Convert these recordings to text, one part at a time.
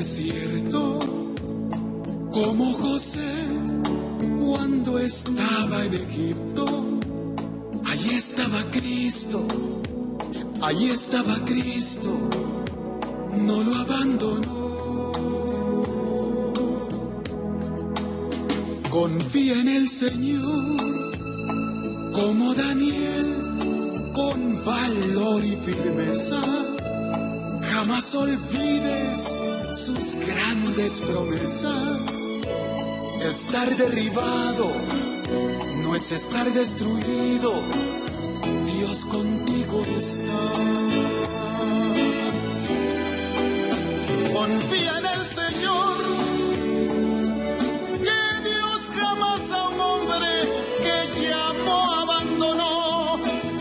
desierto, como José cuando estaba en Egipto. Allí estaba Cristo, allí estaba Cristo, no lo abandonó. Confía en el Señor, como Daniel, con valor y firmeza. Jamás olvides sus grandes promesas. Estar derribado no es estar destruido. Dios contigo está. Confía en el Señor, que Dios jamás a un hombre que llamó abandonó.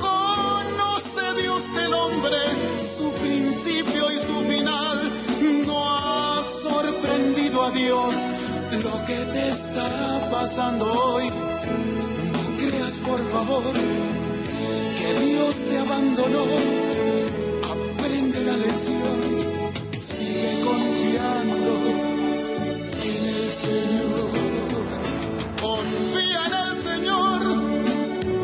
Conoce Dios del hombre su principio y su final. No ha sorprendido a Dios lo que te está pasando hoy. No creas, por favor, que Dios te abandonó. Aprende la lección, sigue confiando en el Señor. Confía en el Señor,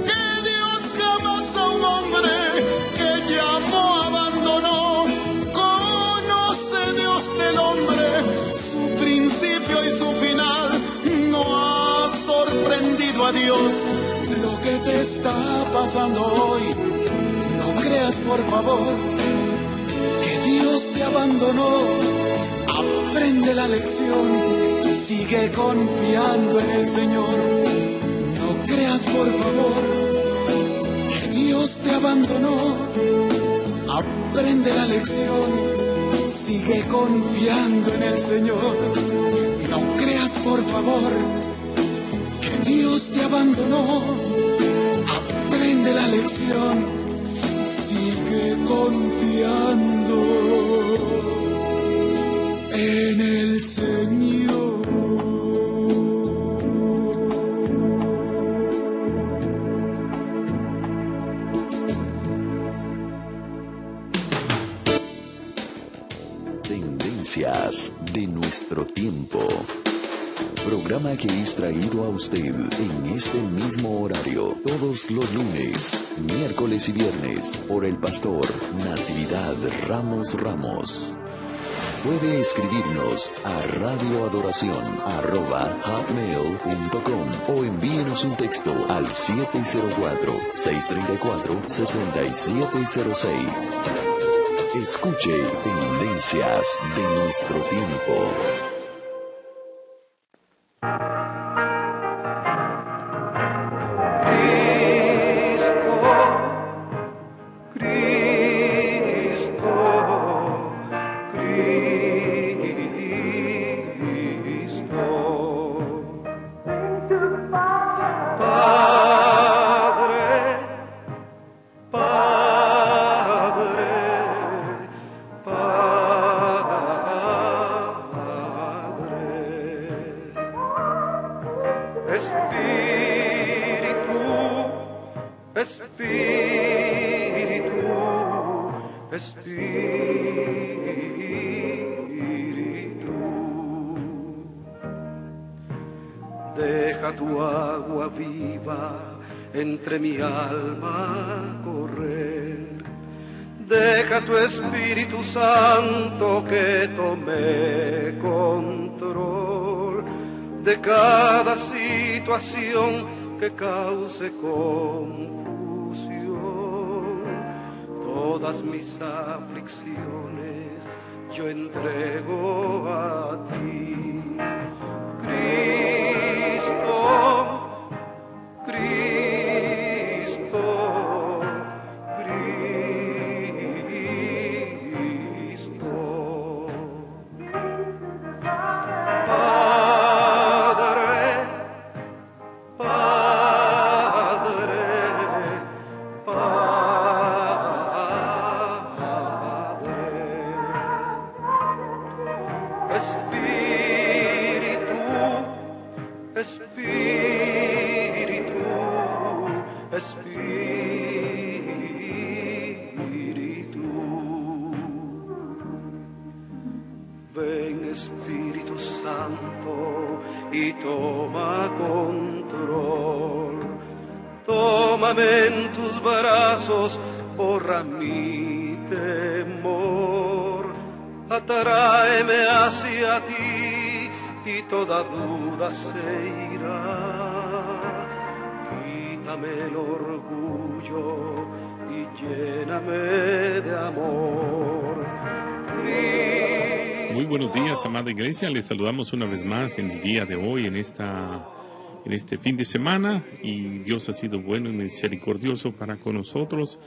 que Dios jamás a un hombre que llamó abandonó. Conoce Dios del hombre su principio y su final. No ha sorprendido a Dios lo que te está pasando hoy. No creas, por favor, que Dios te abandonó. Aprende la lección, sigue confiando en el Señor. No creas, por favor, que Dios te abandonó. Aprende la lección, sigue confiando en el Señor. No creas, por favor, que Dios te abandonó. Aprende la lección, sigue confiando en el Señor. Tendencias de nuestro tiempo. Programa que es traído a usted en este mismo horario todos los lunes, miércoles y viernes por el pastor Natividad Ramos. Puede escribirnos a radioadoración@hotmail.com o envíenos un texto al 704-634-6706. Escuche Tendencias de nuestro tiempo. Deja tu agua viva entre mi alma correr. Deja tu Espíritu Santo que tome control de cada situación que cause confusión. Todas mis aflicciones yo entrego a ti. Cristo, Cristo, Cristo. Padre, Padre, Padre. Espíritu Santo y toma control. Tómame en tus brazos, borra mi temor, atráeme hacia ti y toda duda se irá. Quítame el orgullo y lléname de amor. Muy buenos días, amada iglesia. Les saludamos una vez más en el día de hoy, en este fin de semana, y Dios ha sido bueno y misericordioso para con nosotros.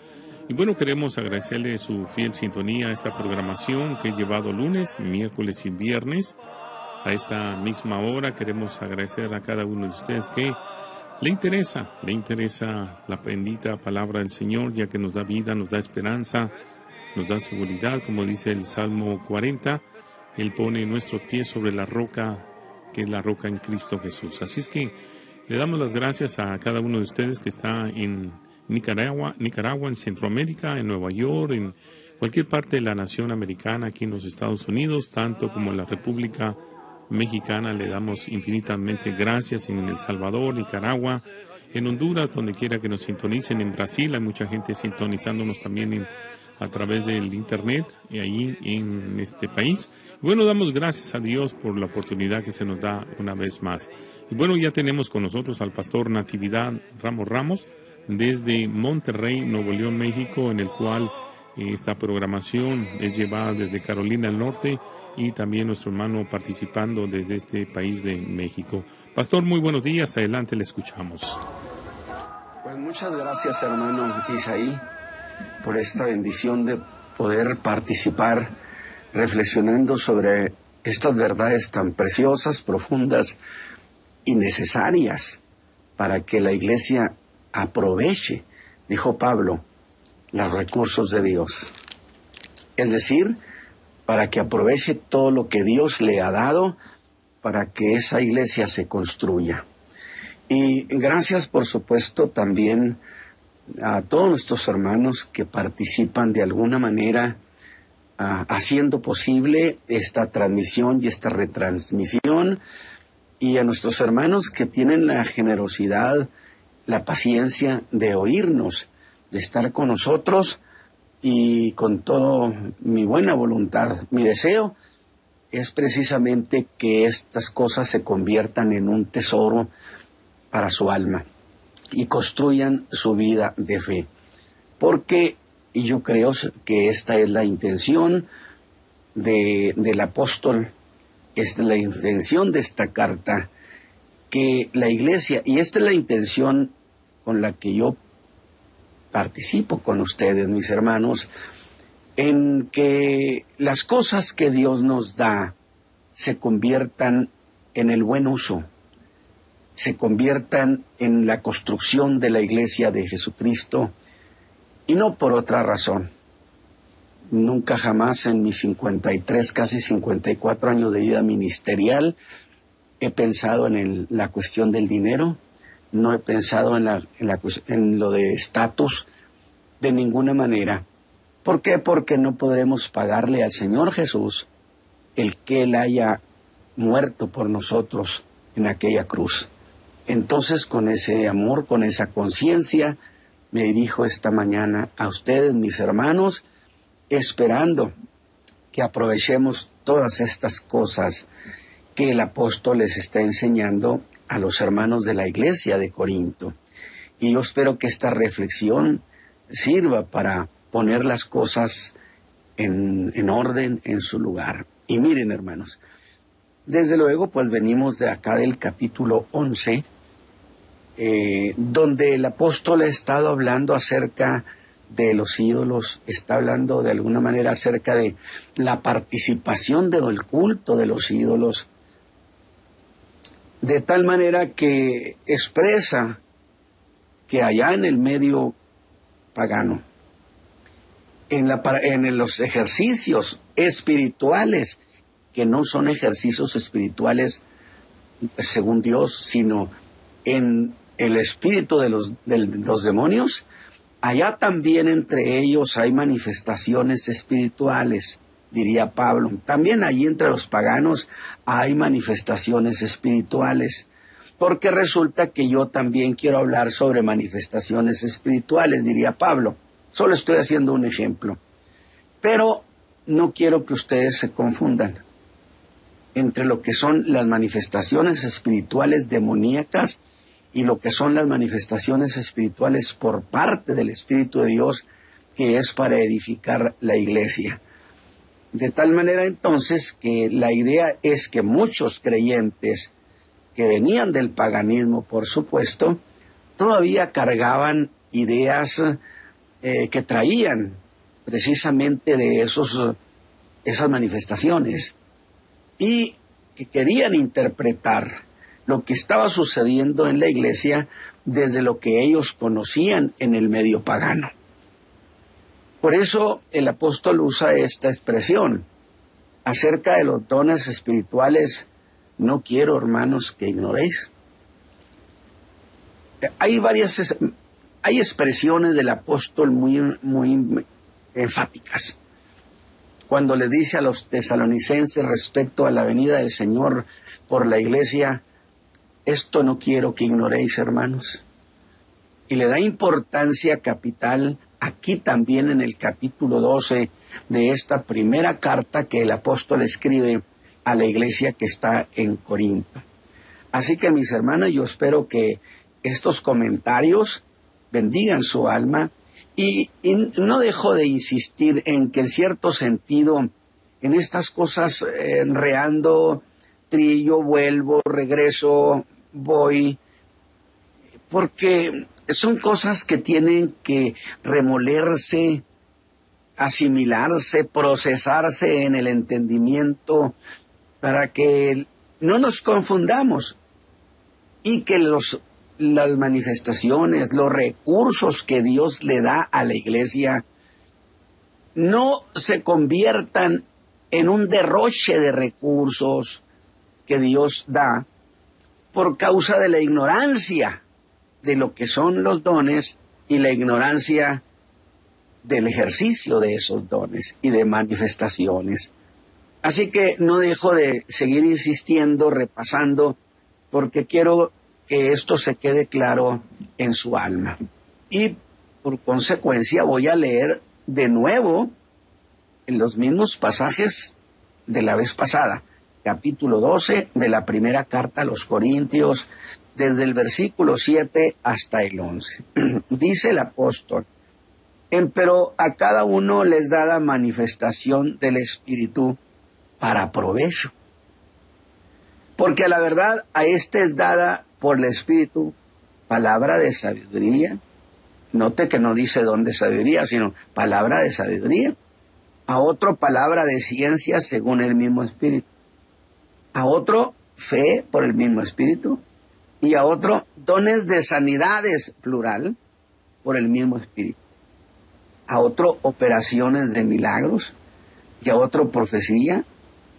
Y bueno, queremos agradecerle su fiel sintonía a esta programación que he llevado lunes, miércoles y viernes a esta misma hora. Queremos agradecer a cada uno de ustedes que le interesa la bendita palabra del Señor, ya que nos da vida, nos da esperanza, nos da seguridad, como dice el Salmo 40. Él pone nuestros pies sobre la roca, que es la roca en Cristo Jesús. Así es que le damos las gracias a cada uno de ustedes que está en Nicaragua, en Centroamérica, en Nueva York, en cualquier parte de la nación americana, aquí en los Estados Unidos, tanto como en la República Mexicana. Le damos infinitamente gracias en El Salvador, Nicaragua, en Honduras, donde quiera que nos sintonicen, en Brasil. Hay mucha gente sintonizándonos también a través del internet y ahí en este país. Bueno, damos gracias a Dios por la oportunidad que se nos da una vez más. Y bueno, ya tenemos con nosotros al pastor Natividad Ramos desde Monterrey, Nuevo León, México, en el cual esta programación es llevada desde Carolina del Norte, y también nuestro hermano participando desde este país de México. Pastor, muy buenos días, adelante, le escuchamos. Pues muchas gracias, hermano Isaí, por esta bendición de poder participar reflexionando sobre estas verdades tan preciosas, profundas y necesarias para que la iglesia aproveche, dijo Pablo, los recursos de Dios. Es decir, para que aproveche todo lo que Dios le ha dado para que esa iglesia se construya. Y gracias, por supuesto, también a todos nuestros hermanos que participan de alguna manera haciendo posible esta transmisión y esta retransmisión, y a nuestros hermanos que tienen la generosidad, la paciencia de oírnos, de estar con nosotros, y con toda mi buena voluntad. Mi deseo es precisamente que estas cosas se conviertan en un tesoro para su alma y construyan su vida de fe, porque yo creo que esta es la intención del apóstol, esta es la intención de esta carta, que la iglesia, y esta es la intención con la que yo participo con ustedes, mis hermanos, en que las cosas que Dios nos da se conviertan en el buen uso, se conviertan en la construcción de la iglesia de Jesucristo, y no por otra razón. Nunca jamás en mis 53, casi 54 años de vida ministerial he pensado en la cuestión del dinero. No he pensado en lo de estatus de ninguna manera. ¿Por qué? Porque no podremos pagarle al Señor Jesús el que Él haya muerto por nosotros en aquella cruz. Entonces, con ese amor, con esa conciencia, me dirijo esta mañana a ustedes, mis hermanos, esperando que aprovechemos todas estas cosas que el apóstol les está enseñando a los hermanos de la iglesia de Corinto. Y yo espero que esta reflexión sirva para poner las cosas en orden, en su lugar. Y miren, hermanos, desde luego, pues venimos de acá del capítulo 11, donde el apóstol ha estado hablando acerca de los ídolos, está hablando de alguna manera acerca de la participación del culto de los ídolos, de tal manera que expresa que allá en el medio pagano, en los ejercicios espirituales, que no son ejercicios espirituales según Dios, sino en el espíritu de los demonios, allá también entre ellos hay manifestaciones espirituales. diría Pablo. También allí entre los paganos hay manifestaciones espirituales, porque resulta que yo también quiero hablar sobre manifestaciones espirituales, diría Pablo. Solo estoy haciendo un ejemplo. Pero no quiero que ustedes se confundan entre lo que son las manifestaciones espirituales demoníacas y lo que son las manifestaciones espirituales por parte del Espíritu de Dios, que es para edificar la iglesia. De tal manera entonces que la idea es que muchos creyentes que venían del paganismo, por supuesto, todavía cargaban ideas que traían precisamente de esas manifestaciones y que querían interpretar lo que estaba sucediendo en la iglesia desde lo que ellos conocían en el medio pagano. Por eso el apóstol usa esta expresión. Acerca de los dones espirituales, no quiero, hermanos, que ignoréis. Hay expresiones del apóstol muy enfáticas. Cuando le dice a los tesalonicenses respecto a la venida del Señor por la iglesia, esto no quiero que ignoréis, hermanos. Y le da importancia capital aquí también en el capítulo 12 de esta primera carta que el apóstol escribe a la iglesia que está en Corinto. Así que, mis hermanos, yo espero que estos comentarios bendigan su alma y no dejo de insistir en que en cierto sentido en estas cosas enreando, trillo, vuelvo, regreso, voy, porque son cosas que tienen que remolerse, asimilarse, procesarse en el entendimiento para que no nos confundamos y que las manifestaciones, los recursos que Dios le da a la iglesia no se conviertan en un derroche de recursos que Dios da por causa de la ignorancia de lo que son los dones y la ignorancia del ejercicio de esos dones y de manifestaciones. Así que no dejo de seguir insistiendo, repasando, porque quiero que esto se quede claro en su alma. Y por consecuencia voy a leer de nuevo en los mismos pasajes de la vez pasada, capítulo 12 de la primera carta a los Corintios, desde el versículo 7 hasta el 11. Dice el apóstol: pero a cada uno les da la manifestación del Espíritu para provecho. Porque a la verdad a este es dada por el Espíritu palabra de sabiduría. Note que no dice don de sabiduría, sino palabra de sabiduría. A otro palabra de ciencia según el mismo Espíritu. A otro fe por el mismo Espíritu. Y a otro dones de sanidades, plural, por el mismo Espíritu. A otro operaciones de milagros. Y a otro profecía.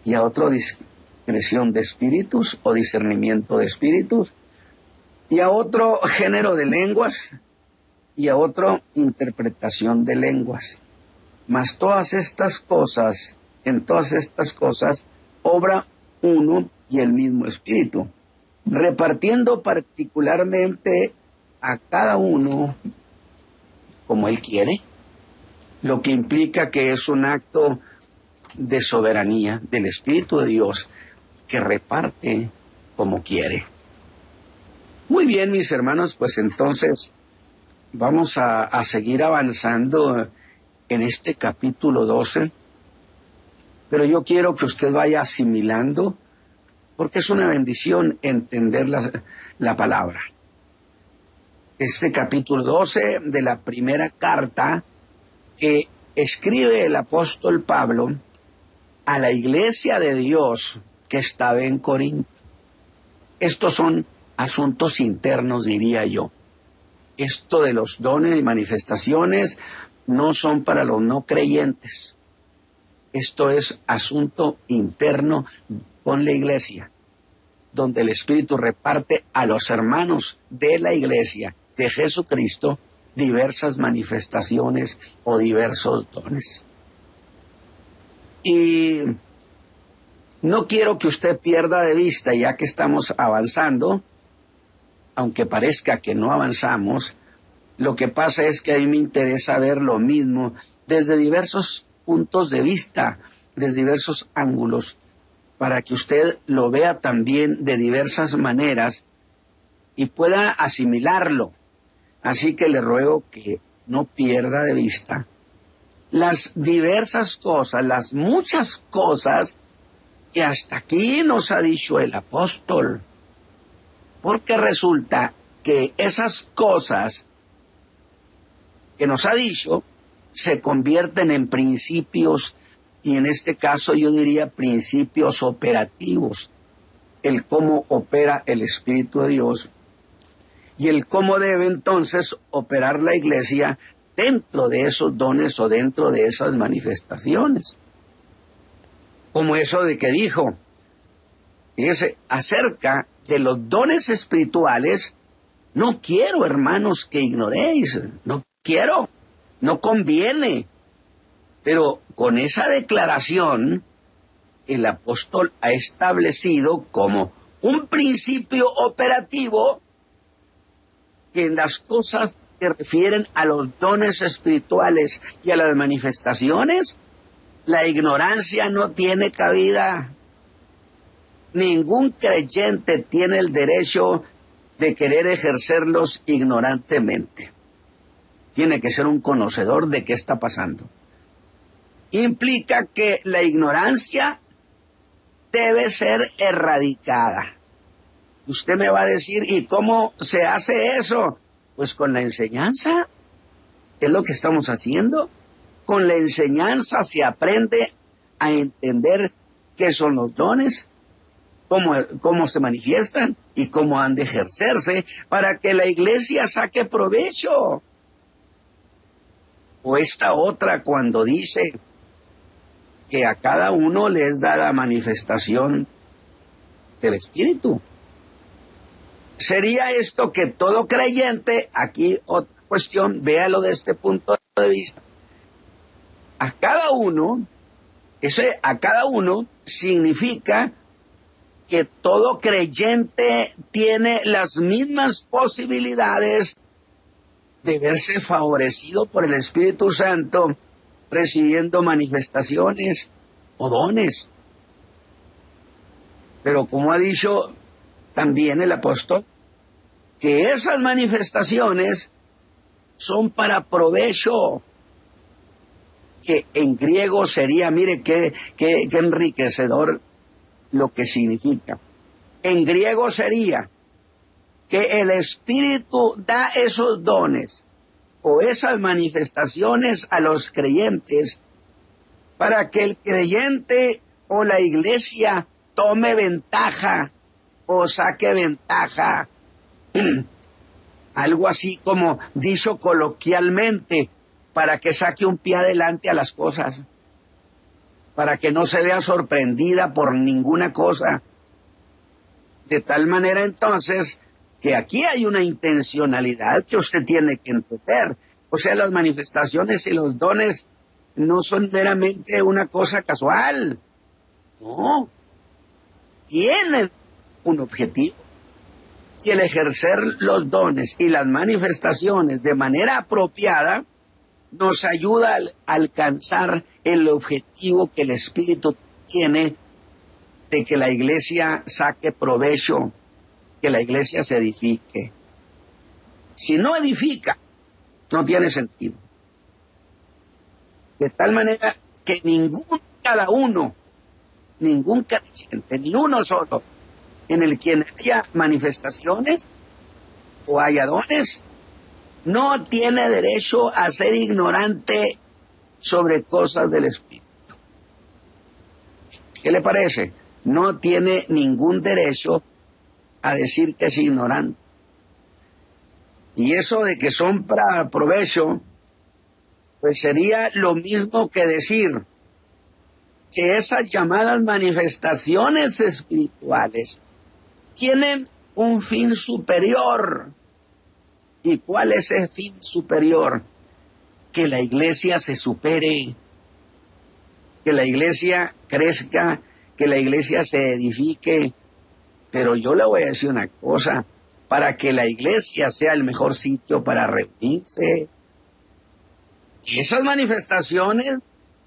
Y a otro discreción de espíritus o discernimiento de espíritus. Y a otro género de lenguas. Y a otro interpretación de lenguas. Mas en todas estas cosas, obra uno y el mismo Espíritu, repartiendo particularmente a cada uno como Él quiere, lo que implica que es un acto de soberanía del Espíritu de Dios que reparte como quiere. Muy bien, mis hermanos, pues entonces vamos a seguir avanzando en este capítulo 12, pero yo quiero que usted vaya asimilando, porque es una bendición entender la palabra. Este capítulo 12 de la primera carta que escribe el apóstol Pablo a la iglesia de Dios que estaba en Corinto. Estos son asuntos internos, diría yo. Esto de los dones y manifestaciones no son para los no creyentes. Esto es asunto interno con la iglesia, donde el Espíritu reparte a los hermanos de la iglesia de Jesucristo diversas manifestaciones o diversos dones. Y no quiero que usted pierda de vista, ya que estamos avanzando, aunque parezca que no avanzamos, lo que pasa es que a mí me interesa ver lo mismo desde diversos puntos de vista, desde diversos ángulos, para que usted lo vea también de diversas maneras y pueda asimilarlo. Así que le ruego que no pierda de vista las diversas cosas, las muchas cosas que hasta aquí nos ha dicho el apóstol. Porque resulta que esas cosas que nos ha dicho se convierten en principios, y en este caso yo diría principios operativos, el cómo opera el Espíritu de Dios y el cómo debe entonces operar la iglesia dentro de esos dones o dentro de esas manifestaciones. Como eso de que dijo, fíjese, acerca de los dones espirituales, no quiero, hermanos, que ignoréis, no quiero, no conviene. Pero con esa declaración, el apóstol ha establecido como un principio operativo que en las cosas que refieren a los dones espirituales y a las manifestaciones, la ignorancia no tiene cabida. Ningún creyente tiene el derecho de querer ejercerlos ignorantemente. Tiene que ser un conocedor de qué está pasando. Implica que la ignorancia debe ser erradicada. Usted me va a decir, ¿y cómo se hace eso? Pues con la enseñanza. Es lo que estamos haciendo. Con la enseñanza se aprende a entender qué son los dones, cómo se manifiestan y cómo han de ejercerse para que la iglesia saque provecho. O esta otra cuando dice que a cada uno le es dada manifestación del Espíritu. ¿Sería esto que todo creyente, aquí otra cuestión, véalo de este punto de vista, a cada uno significa que todo creyente tiene las mismas posibilidades de verse favorecido por el Espíritu Santo recibiendo manifestaciones o dones? Pero como ha dicho también el apóstol, que esas manifestaciones son para provecho, que en griego sería, mire qué enriquecedor lo que significa. En griego sería que el Espíritu da esos dones o esas manifestaciones a los creyentes para que el creyente o la iglesia tome ventaja o saque ventaja. Algo así como dicho coloquialmente, para que saque un pie adelante a las cosas, para que no se vea sorprendida por ninguna cosa. De tal manera entonces que aquí hay una intencionalidad que usted tiene que entender. O sea, las manifestaciones y los dones no son meramente una cosa casual. No, tienen un objetivo. Y el ejercer los dones y las manifestaciones de manera apropiada nos ayuda a alcanzar el objetivo que el Espíritu tiene de que la iglesia saque provecho, que la iglesia se edifique. Si no edifica, no tiene sentido. De tal manera que ningún creyente, ni uno solo, en el quien haya manifestaciones o haya dones, no tiene derecho a ser ignorante sobre cosas del Espíritu. ¿Qué le parece? No tiene ningún derecho a decir que es ignorante. Y eso de que son para provecho, pues sería lo mismo que decir que esas llamadas manifestaciones espirituales tienen un fin superior. ¿Y cuál es ese fin superior? Que la iglesia se supere, que la iglesia crezca, que la iglesia se edifique. Pero yo le voy a decir una cosa, para que la iglesia sea el mejor sitio para reunirse, esas manifestaciones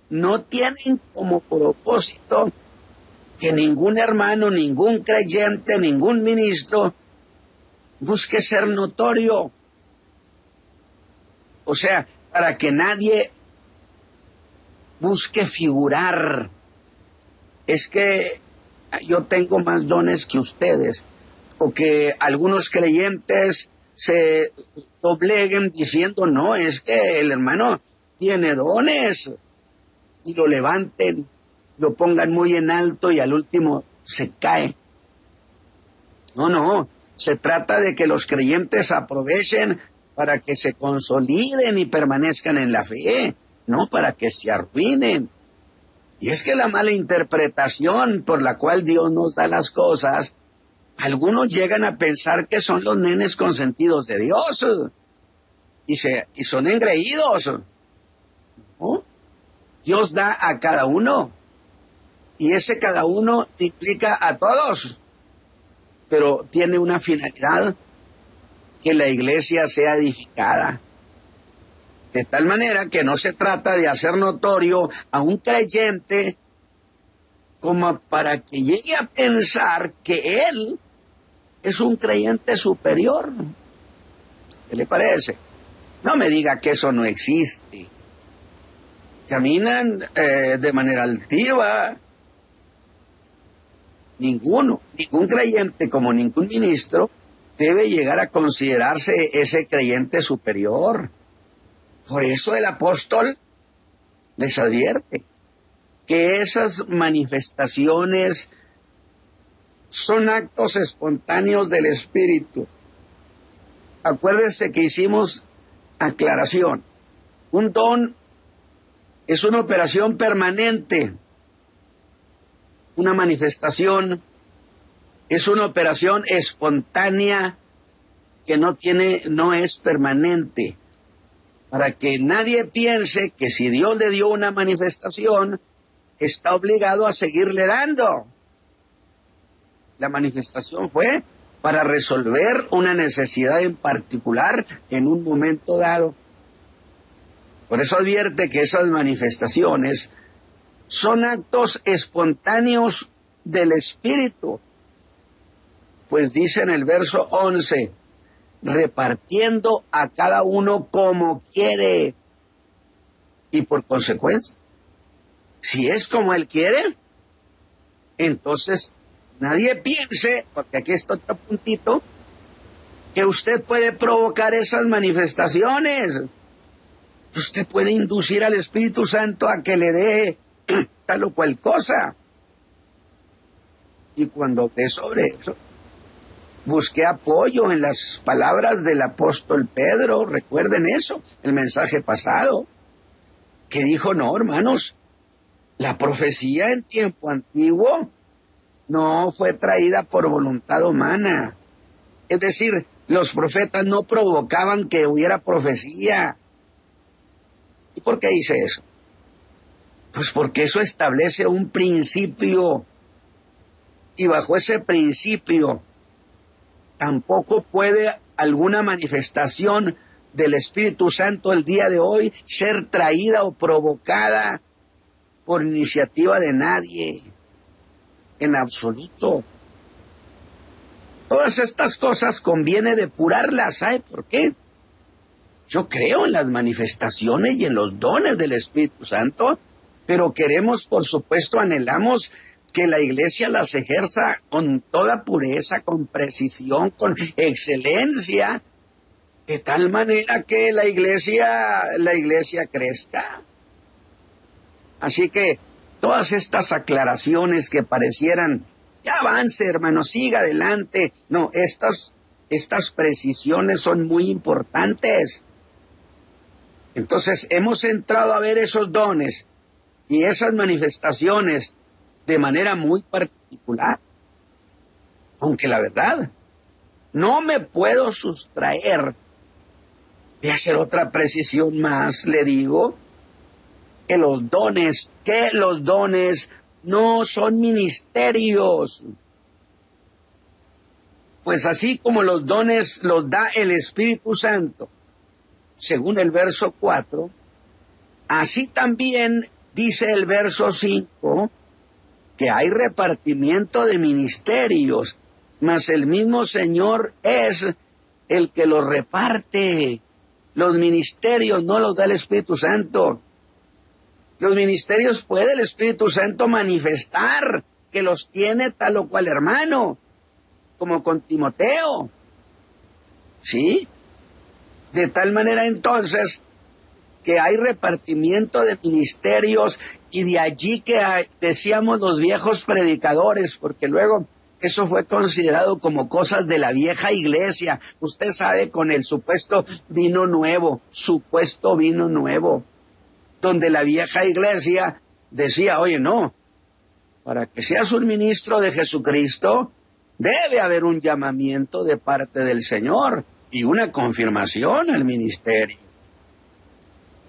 no tienen como propósito que ningún hermano, ningún creyente, ningún ministro busque ser notorio. O sea, para que nadie busque figurar. Es que yo tengo más dones que ustedes, o que algunos creyentes se dobleguen diciendo, no, es que el hermano tiene dones, y lo levanten, lo pongan muy en alto y al último se cae. No, se trata de que los creyentes aprovechen para que se consoliden y permanezcan en la fe, no para que se arruinen. Y es que la mala interpretación por la cual Dios nos da las cosas, algunos llegan a pensar que son los nenes consentidos de Dios y son engreídos, ¿no? Dios da a cada uno y ese cada uno implica a todos, pero tiene una finalidad: que la iglesia sea edificada. De tal manera que no se trata de hacer notorio a un creyente como para que llegue a pensar que él es un creyente superior. ¿Qué le parece? No me diga que eso no existe. Caminan de manera altiva. Ningún creyente como ningún ministro debe llegar a considerarse ese creyente superior. Por eso el apóstol les advierte que esas manifestaciones son actos espontáneos del Espíritu. Acuérdense que hicimos aclaración. Un don es una operación permanente. Una manifestación es una operación espontánea que no es permanente. Para que nadie piense que si Dios le dio una manifestación, está obligado a seguirle dando. La manifestación fue para resolver una necesidad en particular en un momento dado. Por eso advierte que esas manifestaciones son actos espontáneos del Espíritu. Pues dice en el verso 11, repartiendo a cada uno como quiere. Y por consecuencia, si es como Él quiere, entonces nadie piense, porque aquí está otro puntito, que usted puede provocar esas manifestaciones. Usted puede inducir al Espíritu Santo a que le dé tal o cual cosa. Y cuando ve sobre eso, busqué apoyo en las palabras del apóstol Pedro. Recuerden eso, el mensaje pasado, que dijo, no, hermanos, la profecía en tiempo antiguo no fue traída por voluntad humana. Es decir, los profetas no provocaban que hubiera profecía. ¿Y por qué dice eso? Pues porque eso establece un principio. Y bajo ese principio tampoco puede alguna manifestación del Espíritu Santo el día de hoy ser traída o provocada por iniciativa de nadie, en absoluto. Todas estas cosas conviene depurarlas. ¿Sabe por qué? Yo creo en las manifestaciones y en los dones del Espíritu Santo, pero queremos, por supuesto, anhelamos que la iglesia las ejerza con toda pureza, con precisión, con excelencia, de tal manera que la iglesia crezca. Así que todas estas aclaraciones que parecieran, ya avance, hermano, siga adelante. No, estas precisiones son muy importantes. Entonces, hemos entrado a ver esos dones y esas manifestaciones de manera muy particular. Aunque la verdad, no me puedo sustraer de hacer otra precisión más, le digo. que los dones no son ministerios. Pues así como los dones los da el Espíritu Santo, según el verso 4, así también dice el verso 5, que hay repartimiento de ministerios, mas el mismo Señor es el que los reparte. Los ministerios no los da el Espíritu Santo. Los ministerios puede el Espíritu Santo manifestar que los tiene tal o cual hermano, como con Timoteo. ¿Sí? De tal manera entonces que hay repartimiento de ministerios, y de allí que decíamos los viejos predicadores, porque luego eso fue considerado como cosas de la vieja iglesia. Usted sabe, con el supuesto vino nuevo, donde la vieja iglesia decía, oye, no, para que seas un ministro de Jesucristo, debe haber un llamamiento de parte del Señor y una confirmación al ministerio.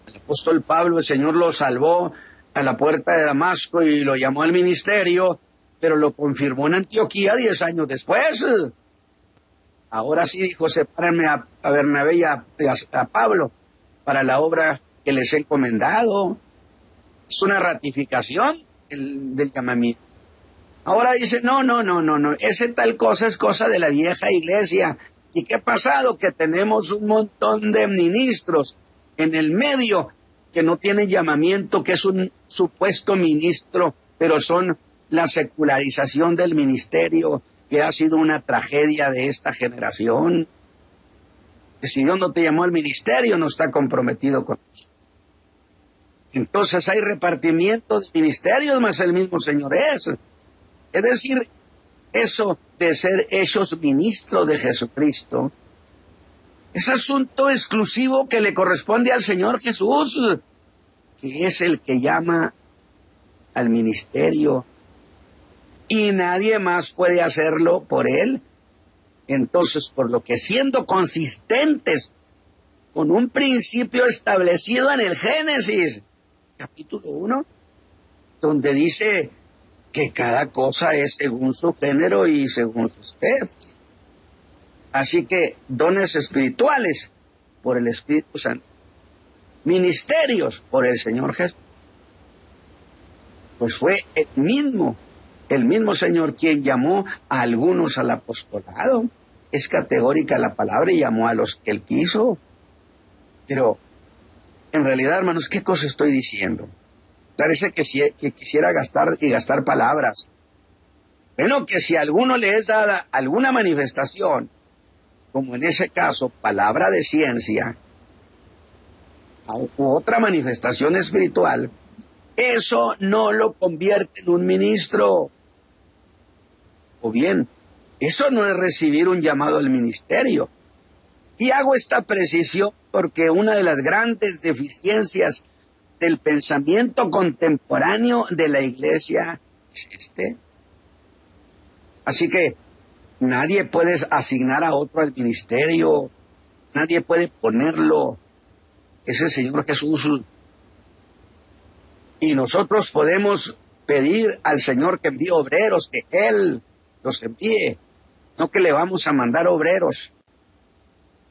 El apóstol Pablo, el Señor lo salvó a la puerta de Damasco y lo llamó al ministerio, pero lo confirmó en Antioquía 10 años después. Ahora sí dijo, sepárenme a Bernabé y a Pablo para la obra que les he encomendado. Es una ratificación del llamamiento. Ahora dice, no, ese tal cosa es cosa de la vieja iglesia. ¿Y qué ha pasado? Que tenemos un montón de ministros en el medio que no tienen llamamiento, que es un supuesto ministro, pero son la secularización del ministerio, que ha sido una tragedia de esta generación. Que si Dios no te llamó al ministerio, no está comprometido con eso. Entonces hay repartimiento de ministerios, más el mismo Señor es. Es decir, eso de ser hechos ministros de Jesucristo es asunto exclusivo que le corresponde al Señor Jesús, que es el que llama al ministerio, y nadie más puede hacerlo por él. Entonces, por lo que, siendo consistentes con un principio establecido en el Génesis, capítulo 1, donde dice que cada cosa es según su género y según su especie. Así que dones espirituales por el Espíritu Santo, ministerios por el Señor Jesús. Pues fue el mismo Señor quien llamó a algunos al apostolado. Es categórica la palabra, y llamó a los que él quiso. Pero, en realidad, hermanos, ¿qué cosa estoy diciendo? Parece que quisiera gastar palabras. Bueno, que si a alguno le es dada alguna manifestación, como en ese caso, palabra de ciencia, u otra manifestación espiritual, eso no lo convierte en un ministro. O bien, eso no es recibir un llamado al ministerio. Y hago esta precisión porque una de las grandes deficiencias del pensamiento contemporáneo de la iglesia es este. Así que nadie puede asignar a otro al ministerio, nadie puede ponerlo. Es el Señor Jesús. Y nosotros podemos pedir al Señor que envíe obreros, que Él los envíe, no que le vamos a mandar obreros.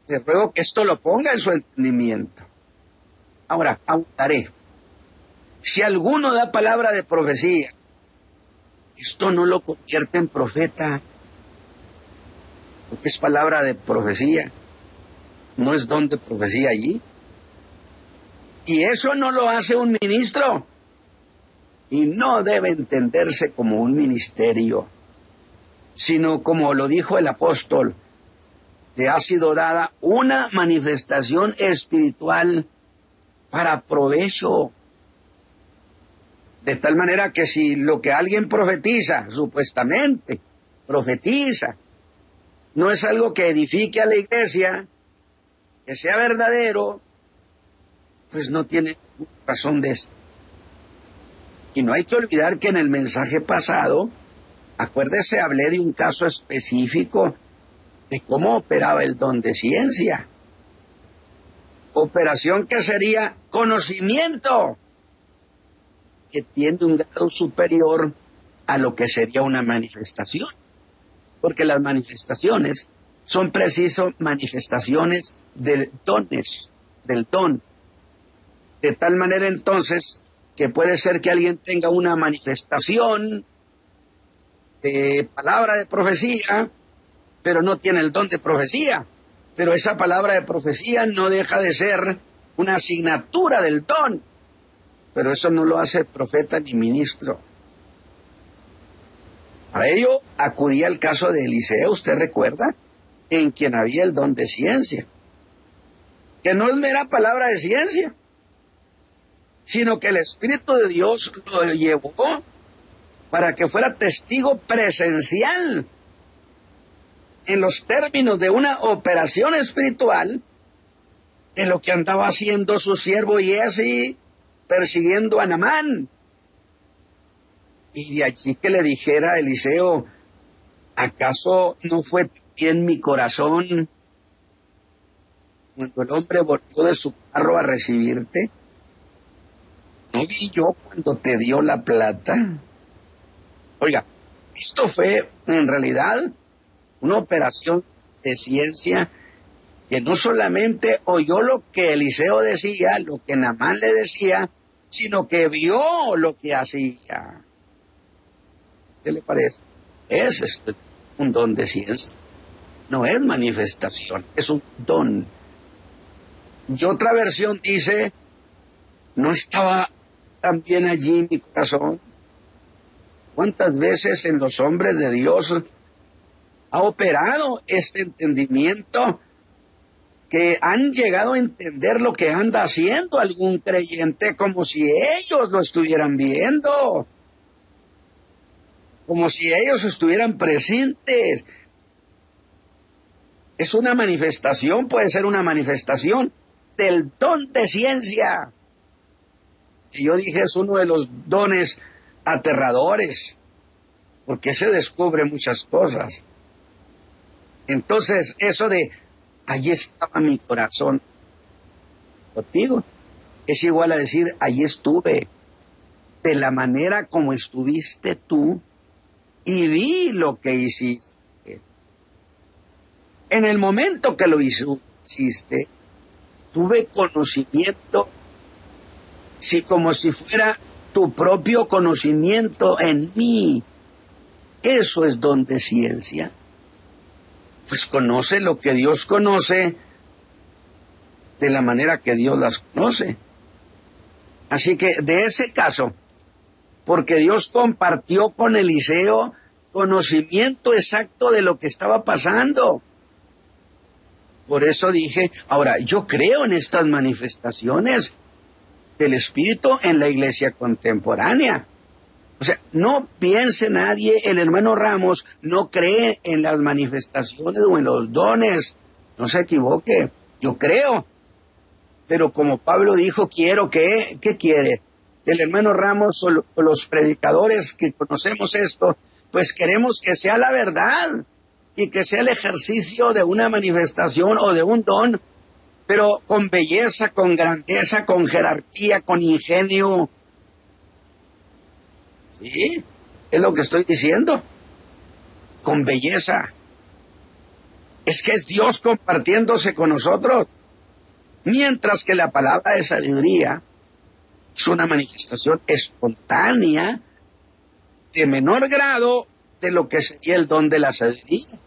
Te ruego que esto lo ponga en su entendimiento. Ahora, abundaré. Si alguno da palabra de profecía, esto no lo convierte en profeta, porque es palabra de profecía, no es don de profecía allí. Y eso no lo hace un ministro, y no debe entenderse como un ministerio, sino como lo dijo el apóstol, le ha sido dada una manifestación espiritual para provecho. De tal manera que si lo que alguien profetiza, supuestamente profetiza, no es algo que edifique a la iglesia, que sea verdadero, pues no tiene razón de eso. Y no hay que olvidar que en el mensaje pasado, acuérdese, hablé de un caso específico de cómo operaba el don de ciencia. Operación que sería conocimiento que tiene un grado superior a lo que sería una manifestación. Porque las manifestaciones son preciso manifestaciones del don. De tal manera entonces que puede ser que alguien tenga una manifestación de palabra de profecía, pero no tiene el don de profecía. Pero esa palabra de profecía no deja de ser una asignatura del don. Pero eso no lo hace profeta ni ministro. Para ello acudía al caso de Eliseo, ¿usted recuerda? En quien había el don de ciencia. Que no es mera palabra de ciencia, sino que el Espíritu de Dios lo llevó para que fuera testigo presencial en los términos de una operación espiritual en lo que andaba haciendo su siervo Giezi persiguiendo a Naamán. Y de allí que le dijera a Eliseo, ¿acaso no fue bien mi corazón cuando el hombre volvió de su carro a recibirte? ¿No vi yo cuando te dio la plata? Oiga, esto fue en realidad una operación de ciencia que no solamente oyó lo que Eliseo decía, lo que Naamán le decía, sino que vio lo que hacía. ¿Qué le parece? Es un don de ciencia. No es manifestación, es un don. Y otra versión dice, ¿no estaba también allí mi corazón? ¿Cuántas veces en los hombres de Dios ha operado este entendimiento que han llegado a entender lo que anda haciendo algún creyente como si ellos lo estuvieran viendo? Como si ellos estuvieran presentes. Es una manifestación, puede ser una manifestación del don de ciencia. Y yo dije, es uno de los dones aterradores, porque se descubre muchas cosas. Entonces, eso de, allí estaba mi corazón contigo, es igual a decir, allí estuve, de la manera como estuviste tú, y vi lo que hiciste. En el momento que lo hiciste, tuve conocimiento, sí, como si fuera tu propio conocimiento en mí. Eso es don de ciencia. Pues conoce lo que Dios conoce de la manera que Dios las conoce. Así que de ese caso, porque Dios compartió con Eliseo conocimiento exacto de lo que estaba pasando. Por eso dije, ahora, yo creo en estas manifestaciones del Espíritu en la iglesia contemporánea. O sea, no piense nadie, el hermano Ramos no cree en las manifestaciones o en los dones. No se equivoque, yo creo. Pero como Pablo dijo, quiero que, ¿qué quiere? El hermano Ramos o los predicadores que conocemos esto, pues queremos que sea la verdad y que sea el ejercicio de una manifestación o de un don, pero con belleza, con grandeza, con jerarquía, con ingenio. Sí, es lo que estoy diciendo. Con belleza. Es que es Dios compartiéndose con nosotros. Mientras que la palabra de sabiduría es una manifestación espontánea de menor grado de lo que sería el don de la sabiduría,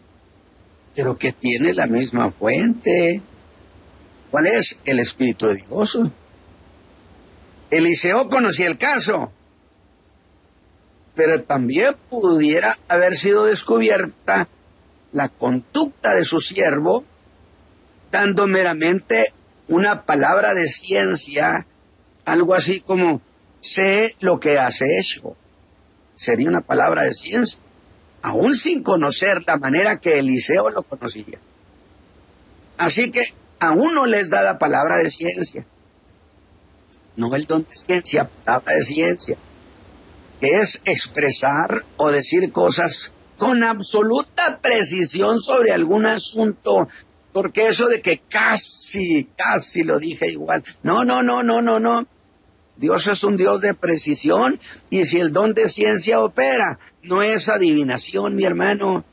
pero que tiene la misma fuente. ¿Cuál es? El Espíritu de Dios. Eliseo conocía el caso, pero también pudiera haber sido descubierta la conducta de su siervo, dando meramente una palabra de ciencia, algo así como, sé lo que has hecho. Sería una palabra de ciencia, aún sin conocer la manera que Eliseo lo conocía. Así que aún no les da la palabra de ciencia, no el don de ciencia, palabra de ciencia, que es expresar o decir cosas con absoluta precisión sobre algún asunto, porque eso de que casi lo dije igual, no. Dios es un Dios de precisión, y si el don de ciencia opera, no es adivinación, mi hermano,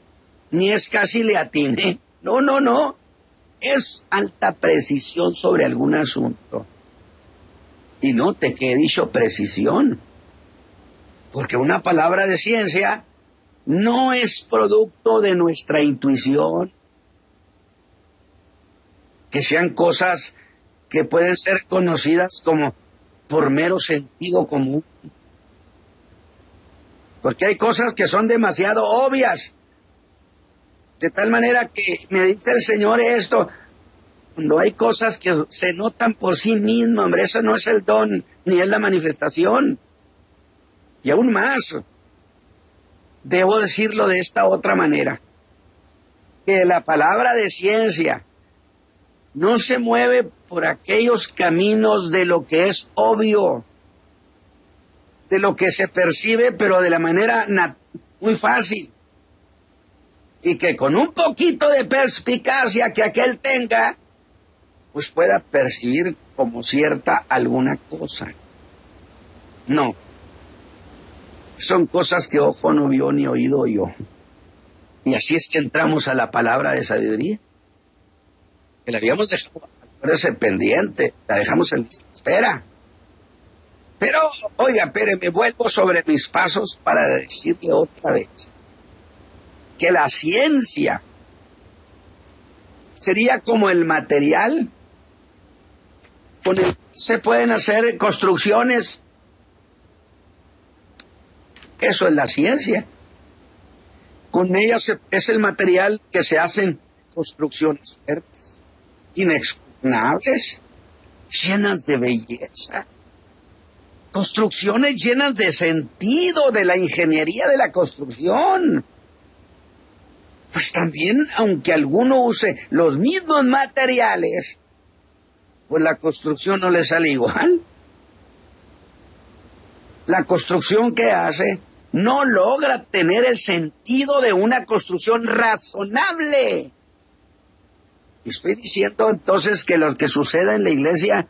ni es casi le atiné. No, no, no. Es alta precisión sobre algún asunto. Y note que he dicho precisión, porque una palabra de ciencia no es producto de nuestra intuición, que sean cosas que pueden ser conocidas como por mero sentido común. Porque hay cosas que son demasiado obvias, de tal manera que me dice el Señor esto, cuando hay cosas que se notan por sí mismas, hombre, eso no es el don, ni es la manifestación. Y aún más, debo decirlo de esta otra manera, que la palabra de ciencia no se mueve por aquellos caminos de lo que es obvio, de lo que se percibe, pero de la manera muy fácil. Y que con un poquito de perspicacia que aquel tenga, pues pueda percibir como cierta alguna cosa. No. Son cosas que ojo no vio ni oído oyó. Y así es que entramos a la palabra de sabiduría, que la habíamos dejado pendiente, la dejamos en lista de espera. Pero, oiga, me vuelvo sobre mis pasos para decirle otra vez que la ciencia sería como el material con el que se pueden hacer construcciones. Eso es la ciencia. Con ella es el material que se hacen construcciones fuertes, inexpugnables, llenas de belleza. Construcciones llenas de sentido, de la ingeniería de la construcción. Pues también, aunque alguno use los mismos materiales, pues la construcción no le sale igual. La construcción que hace no logra tener el sentido de una construcción razonable. Estoy diciendo entonces que lo que suceda en la iglesia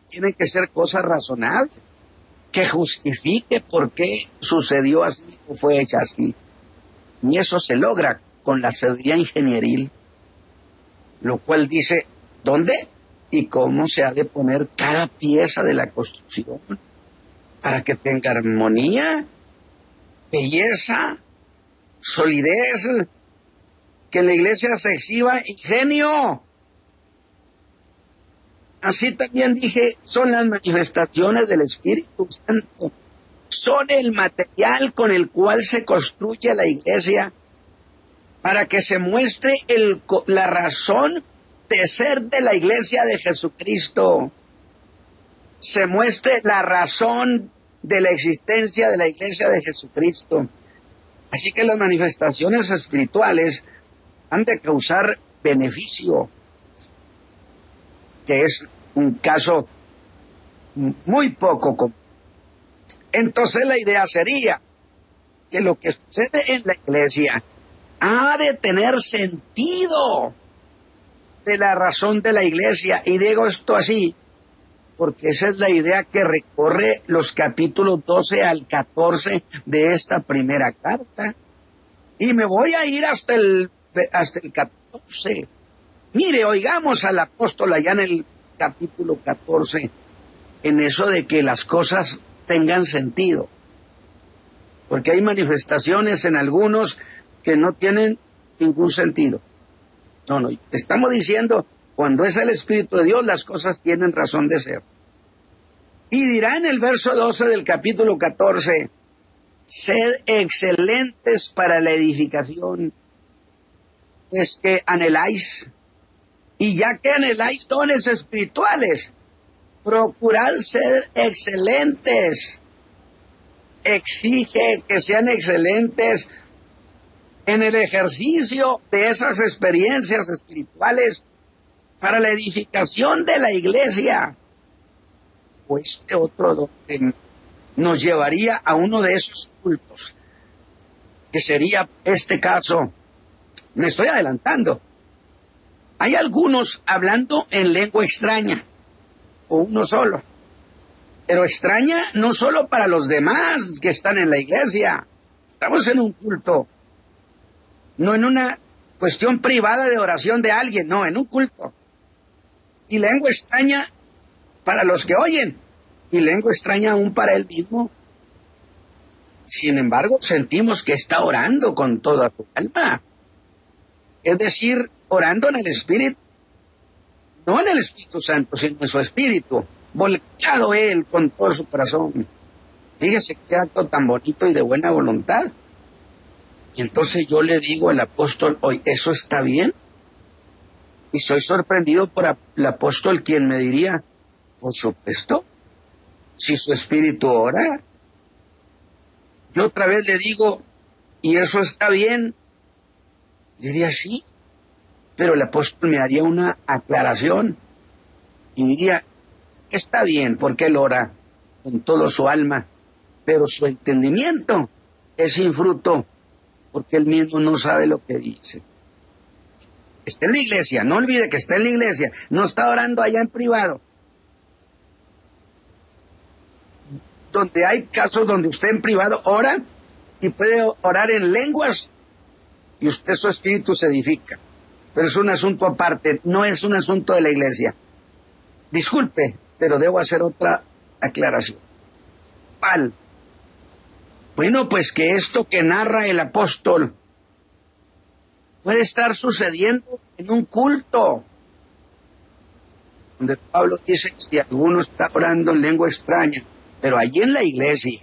tiene que ser cosas razonables, que justifique por qué sucedió así o fue hecha así. Y eso se logra con la sabiduría ingenieril, lo cual dice dónde y cómo se ha de poner cada pieza de la construcción para que tenga armonía, belleza, solidez, que en la iglesia se exhiba ingenio. Así también dije, son las manifestaciones del Espíritu Santo, son el material con el cual se construye la iglesia para que se muestre la razón de ser de la iglesia de Jesucristo, se muestre la razón de la existencia de la iglesia de Jesucristo. Así que las manifestaciones espirituales han de causar beneficio, que es un caso muy poco común. Entonces la idea sería que lo que sucede en la iglesia ha de tener sentido de la razón de la iglesia. Y digo esto así porque esa es la idea que recorre los capítulos 12 al 14 de esta primera carta. Y me voy a ir hasta el 14. Mire, oigamos al apóstol allá en el capítulo 14, en eso de que las cosas tengan sentido. Porque hay manifestaciones en algunos que no tienen ningún sentido. No, estamos diciendo, cuando es el Espíritu de Dios, las cosas tienen razón de ser. Y dirá en el verso 12 del capítulo 14, sed excelentes para la edificación, pues que anheláis, y ya que anheláis dones espirituales, procurad ser excelentes. Exige que sean excelentes en el ejercicio de esas experiencias espirituales para la edificación de la iglesia. Pues este otro don nos llevaría a uno de esos cultos, que sería este caso. Me estoy adelantando. Hay algunos hablando en lengua extraña, o uno solo. Pero extraña no solo para los demás que están en la iglesia. Estamos en un culto, no en una cuestión privada de oración de alguien, no, en un culto. Y lengua extraña para los que oyen, y lengua extraña aún para él mismo. Sin embargo, sentimos que está orando con toda su alma. Es decir, orando en el Espíritu, no en el Espíritu Santo, sino en su Espíritu, volcado él con todo su corazón. Fíjese qué acto tan bonito y de buena voluntad. Y entonces yo le digo al apóstol hoy, ¿eso está bien? Y soy sorprendido por el apóstol, quien me diría, por supuesto, si su espíritu ora. Yo otra vez le digo, ¿y eso está bien? Diría, sí, pero el apóstol me haría una aclaración y diría, está bien porque él ora con todo su alma, pero su entendimiento es sin fruto porque él mismo no sabe lo que dice. Está en la iglesia, no olvide que está en la iglesia, no está orando allá en privado. Donde hay casos donde usted en privado ora y puede orar en lenguas y usted su espíritu se edifica. Pero es un asunto aparte, no es un asunto de la iglesia. Disculpe, pero debo hacer otra aclaración. ¿Cuál? Bueno, pues que esto que narra el apóstol puede estar sucediendo en un culto, donde Pablo dice que si alguno está orando en lengua extraña, pero allí en la iglesia,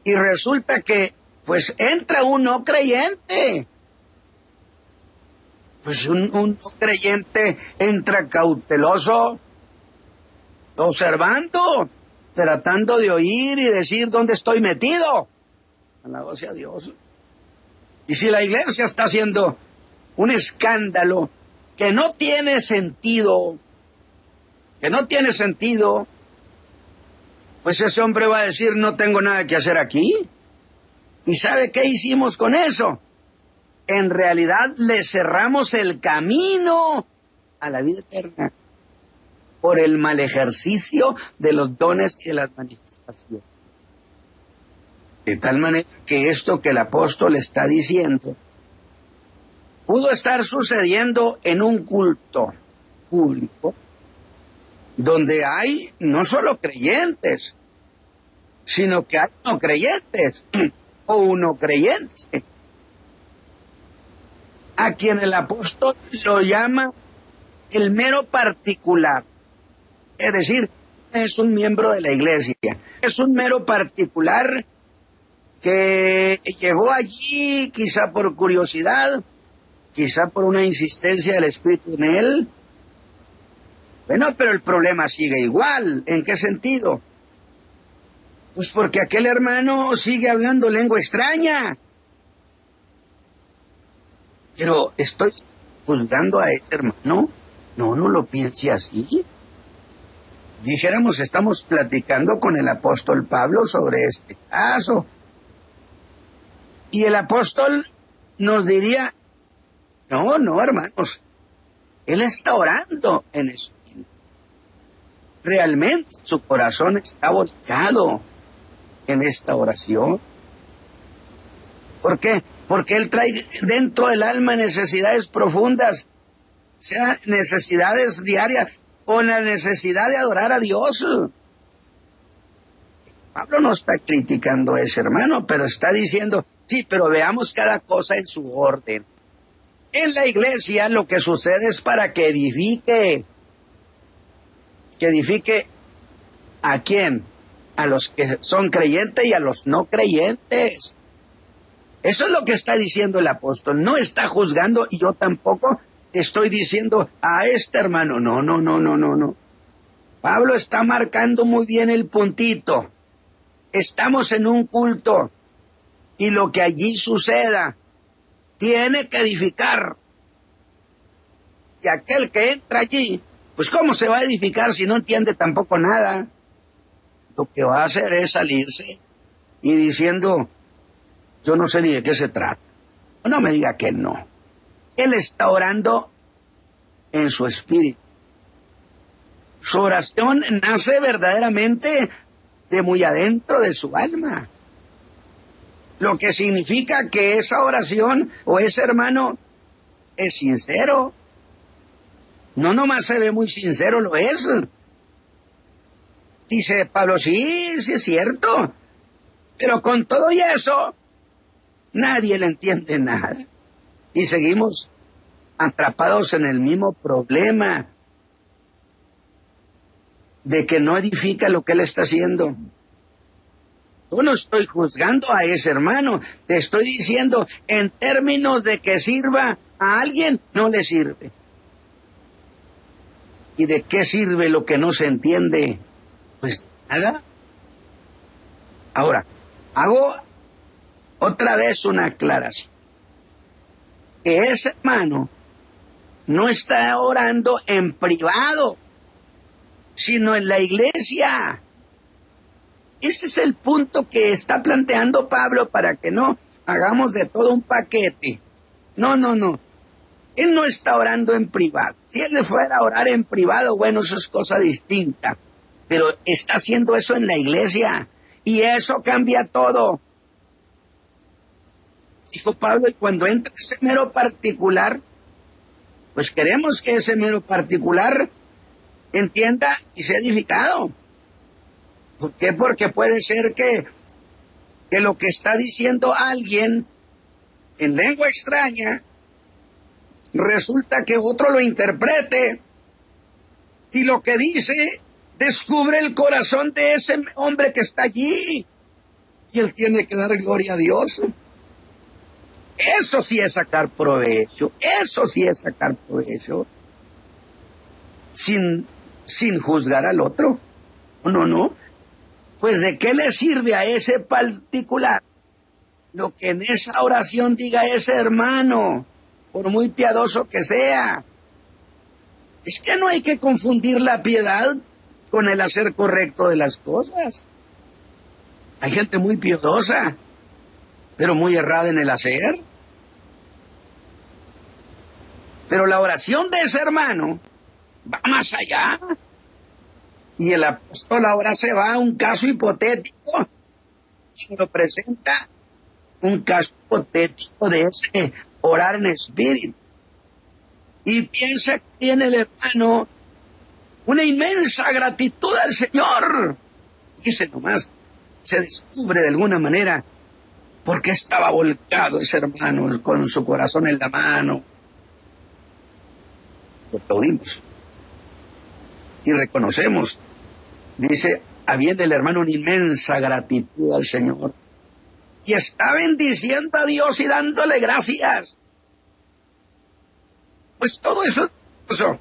y resulta que pues entra un no creyente, pues un no creyente entra cauteloso, observando, tratando de oír y decir dónde estoy metido. Alabado sea Dios. Y si la iglesia está haciendo un escándalo que no tiene sentido, pues ese hombre va a decir, no tengo nada que hacer aquí. ¿Y sabe qué hicimos con eso? En realidad le cerramos el camino a la vida eterna por el mal ejercicio de los dones y de las manifestaciones. De tal manera que esto que el apóstol está diciendo pudo estar sucediendo en un culto público donde hay no solo creyentes, sino que hay no creyentes o uno creyente, a quien el apóstol lo llama el mero particular. Es decir, es un miembro de la iglesia, es un mero particular que llegó allí quizá por curiosidad, quizá por una insistencia del Espíritu en él. Bueno, pero el problema sigue igual. ¿En qué sentido? Pues porque aquel hermano sigue hablando lengua extraña. Pero estoy juzgando a ese hermano. No lo piense así. Dijéramos, estamos platicando con el apóstol Pablo sobre este caso. Y el apóstol nos diría, no, hermanos, él está orando en espíritu. Realmente su corazón está volcado en esta oración. ¿Por qué? Porque él trae dentro del alma necesidades profundas, sea necesidades diarias o la necesidad de adorar a Dios. Pablo no está criticando a ese hermano, pero está diciendo, sí, pero veamos cada cosa en su orden. En la iglesia lo que sucede es para que edifique. ¿Que edifique a quién? A los que son creyentes y a los no creyentes. Eso es lo que está diciendo el apóstol. No está juzgando y yo tampoco estoy diciendo a este hermano. No. Pablo está marcando muy bien el puntito. Estamos en un culto y lo que allí suceda tiene que edificar. Y aquel que entra allí, pues ¿cómo se va a edificar si no entiende tampoco nada? Lo que va a hacer es salirse y diciendo, yo no sé ni de qué se trata. No me diga que no. Él está orando en su espíritu. Su oración nace verdaderamente de muy adentro de su alma. Lo que significa que esa oración o ese hermano es sincero. No nomás se ve muy sincero, lo es. Dice Pablo, sí, sí es cierto. Pero con todo y eso, nadie le entiende nada. Y seguimos atrapados en el mismo problema de que no edifica lo que él está haciendo. Yo no estoy juzgando a ese hermano, te estoy diciendo en términos de que sirva a alguien, no le sirve. ¿Y de qué sirve lo que no se entiende? Pues nada. Ahora, hago otra vez una aclaración. Que ese hermano no está orando en privado, sino en la iglesia. Ese es el punto que está planteando Pablo para que no hagamos de todo un paquete. No. Él no está orando en privado. Si él le fuera a orar en privado, bueno, eso es cosa distinta. Pero está haciendo eso en la iglesia. Y eso cambia todo. Dijo Pablo, y cuando entra ese mero particular, pues queremos que ese mero particular entienda y sea edificado. ¿Por qué? Porque puede ser que lo que está diciendo alguien en lengua extraña, resulta que otro lo interprete y lo que dice descubre el corazón de ese hombre que está allí y él tiene que dar gloria a Dios. Eso sí es sacar provecho, sin juzgar al otro. No. Pues ¿de qué le sirve a ese particular lo que en esa oración diga ese hermano, por muy piadoso que sea? Es que no hay que confundir la piedad con el hacer correcto de las cosas. Hay gente muy piadosa, pero muy errada en el hacer. Pero la oración de ese hermano va más allá. Y el apóstol ahora se va a un caso hipotético. Se lo presenta un caso hipotético de ese orar en espíritu. Y piensa que tiene el hermano una inmensa gratitud al Señor. Dice nomás, se descubre de alguna manera por qué estaba volcado ese hermano con su corazón en la mano. Lo aplaudimos y reconocemos. Dice, había en el hermano una inmensa gratitud al Señor y está bendiciendo a Dios y dándole gracias. Pues todo eso,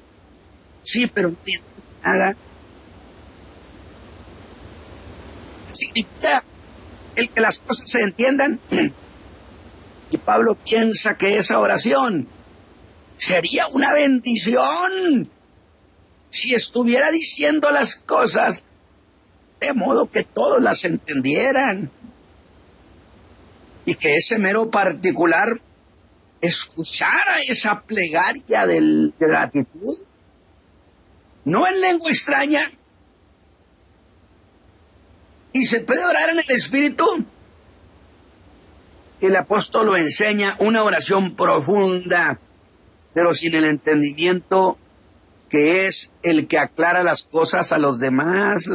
sí, pero no tiene nada. Significa el que las cosas se entiendan. Y Pablo piensa que esa oración sería una bendición si estuviera diciendo las cosas de modo que todos las entendieran y que ese mero particular escuchara esa plegaria de gratitud, no en lengua extraña. Y se puede orar en el Espíritu. El apóstol lo enseña, una oración profunda, pero sin el entendimiento que es el que aclara las cosas a los demás.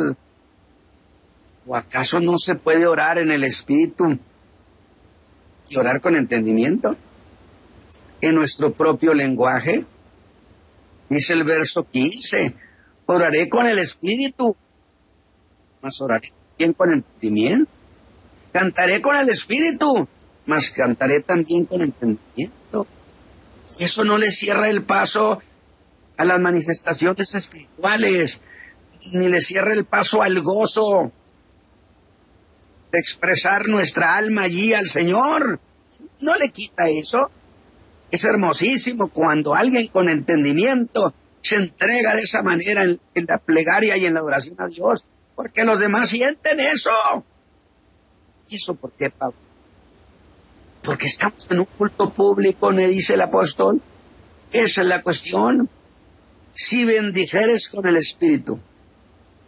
¿O acaso no se puede orar en el Espíritu y orar con entendimiento? En nuestro propio lenguaje. Dice el verso 15, oraré con el Espíritu, mas oraré también con entendimiento. Cantaré con el Espíritu, mas cantaré también con entendimiento. Y eso no le cierra el paso a las manifestaciones espirituales, ni le cierra el paso al gozo de expresar nuestra alma allí al Señor. No le quita eso. Es hermosísimo cuando alguien con entendimiento se entrega de esa manera en la plegaria y en la adoración a Dios, porque los demás sienten eso. ¿Y eso por qué, Pablo? Porque estamos en un culto público, me dice el apóstol. Esa es la cuestión. si bendijeres con el Espíritu,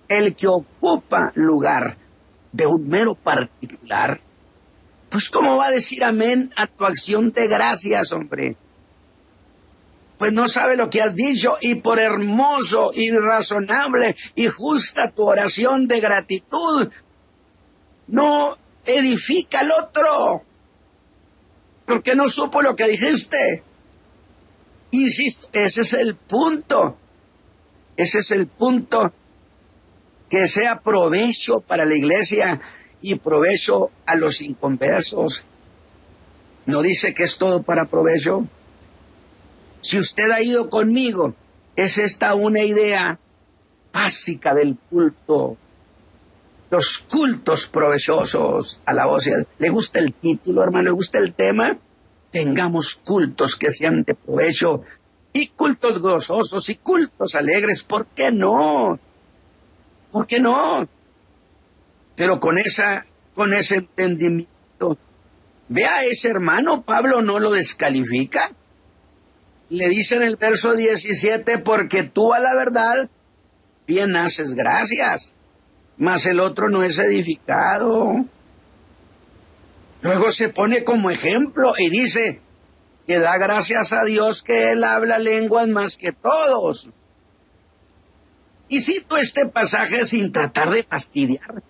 el que ocupa lugar de un mero particular, pues ¿cómo va a decir amén a tu acción de gracias, hombre? Pues no sabe lo que has dicho, y por hermoso y razonable y justa tu oración de gratitud, no edifica al otro, porque no supo lo que dijiste. Insisto, ese es el punto, que sea provecho para la iglesia y provecho a los inconversos. ¿No dice que es todo para provecho? Si usted ha ido conmigo, es esta una idea básica del culto. Los cultos provechosos a la voz. ¿Le gusta el título, hermano? ¿Le gusta el tema? Tengamos cultos que sean de provecho, y cultos gozosos y cultos alegres. ¿Por qué no? ¿Por qué no? Pero con ese entendimiento, vea a ese hermano, Pablo no lo descalifica. Le dice en el verso 17, porque tú a la verdad bien haces gracias, mas el otro no es edificado. Luego se pone como ejemplo y dice que da gracias a Dios que él habla lenguas más que todos. Y cito este pasaje sin tratar de fastidiar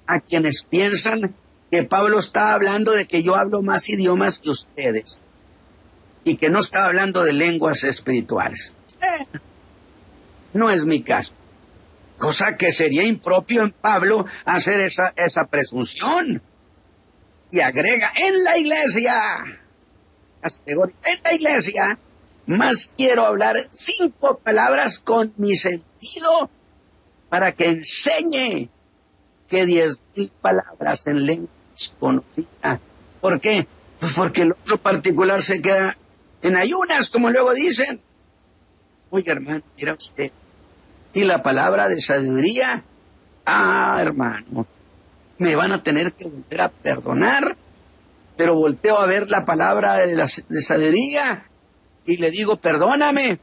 a quienes piensan que Pablo está hablando de que yo hablo más idiomas que ustedes, y que no está hablando de lenguas espirituales. No es mi caso. Cosa que sería impropio en Pablo hacer esa presunción. Y agrega, en la iglesia, más quiero hablar 5 palabras con mi sentido para que enseñe que 10,000 palabras en lengua desconocida. ¿Por qué? Pues porque el otro particular se queda en ayunas, como luego dicen. Oye, hermano, mira usted, y la palabra de sabiduría, hermano, me van a tener que volver a perdonar, pero volteo a ver la palabra de sabiduría y le digo, perdóname,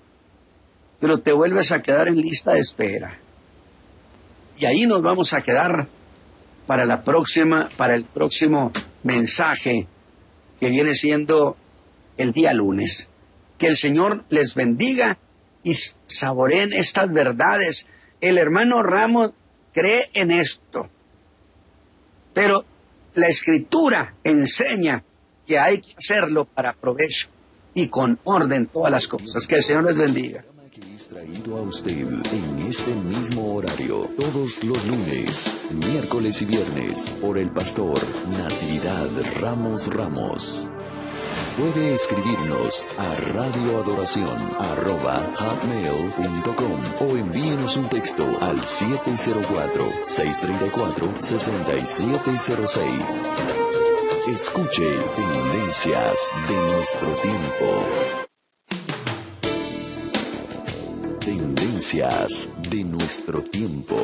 pero te vuelves a quedar en lista de espera. Y ahí nos vamos a quedar para el próximo mensaje, que viene siendo el día lunes. Que el Señor les bendiga y saboreen estas verdades. El hermano Ramos cree en esto, pero la Escritura enseña que hay que hacerlo para provecho y con orden todas las cosas. Que el Señor les bendiga. Traído a usted en este mismo horario, todos los lunes, miércoles y viernes, por el pastor Natividad Ramos. Puede escribirnos a radioadoración@hotmail.com o envíenos un texto al 704-634-6706. Escuche Tendencias de nuestro tiempo. Tendencias de nuestro tiempo.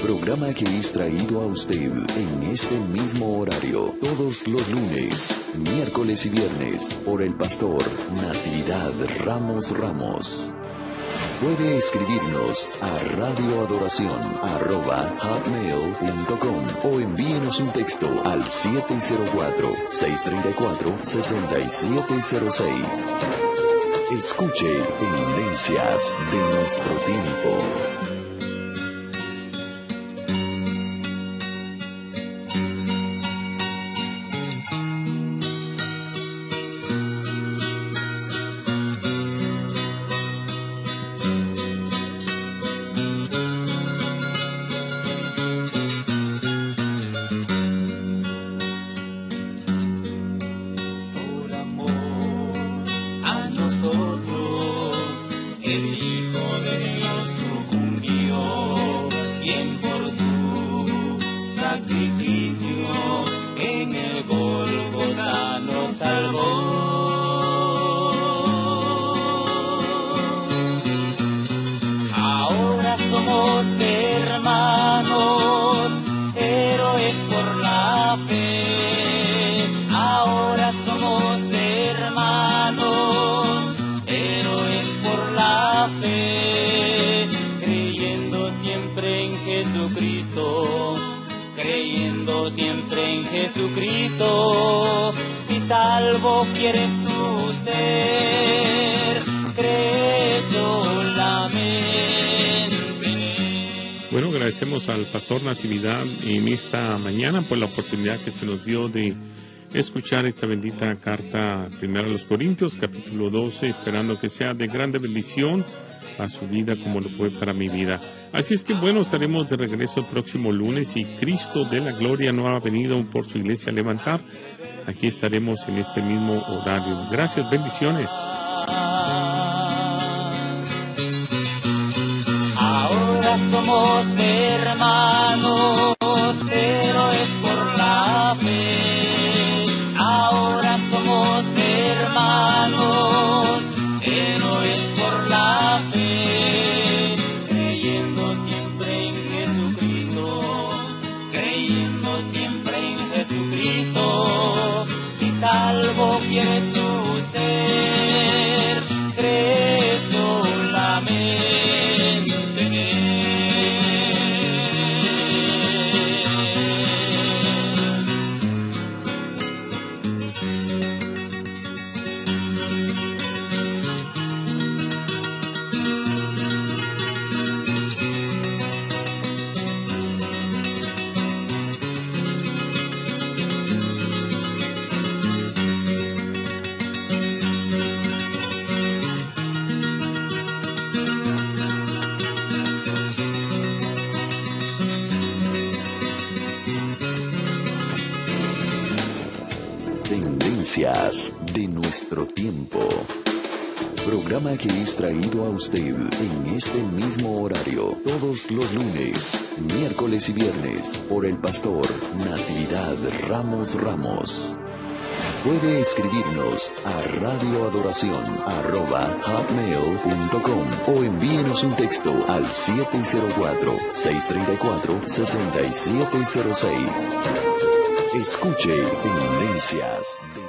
Programa que es traído a usted en este mismo horario, todos los lunes, miércoles y viernes, por el pastor Natividad Ramos. Puede escribirnos a radioadoración@hotmail.com o envíenos un texto al 704-634-6706. Escuche Tendencias de nuestro tiempo. Ahora somos hermanos, héroes por la la fe, creyendo siempre en Jesucristo, creyendo siempre en Jesucristo. Si salvo quieres tú ser, cree solamente. Bueno, agradecemos al pastor Natividad en esta mañana por la oportunidad que se nos dio de escuchar esta bendita carta primera a los Corintios, capítulo 12, esperando que sea de grande bendición a su vida como lo fue para mi vida. Así es que bueno, estaremos de regreso el próximo lunes y Cristo de la Gloria no ha venido por su iglesia a levantar. Aquí estaremos en este mismo horario. Gracias, bendiciones. Ahora somos hermanos, pero es por la fe. Ahora somos hermanos, pero es por la fe. Creyendo siempre en Jesucristo, creyendo siempre en Jesucristo. Si salvo quieres tú ser, cree solamente en Él. Tendencias de nuestro tiempo. Programa que es traído a usted en este mismo horario todos los lunes, miércoles y viernes por el pastor Natividad Ramos. Puede escribirnos a radioadoración@hotmail.com o envíenos un texto al 704-634-6706. Escuche Tendencias de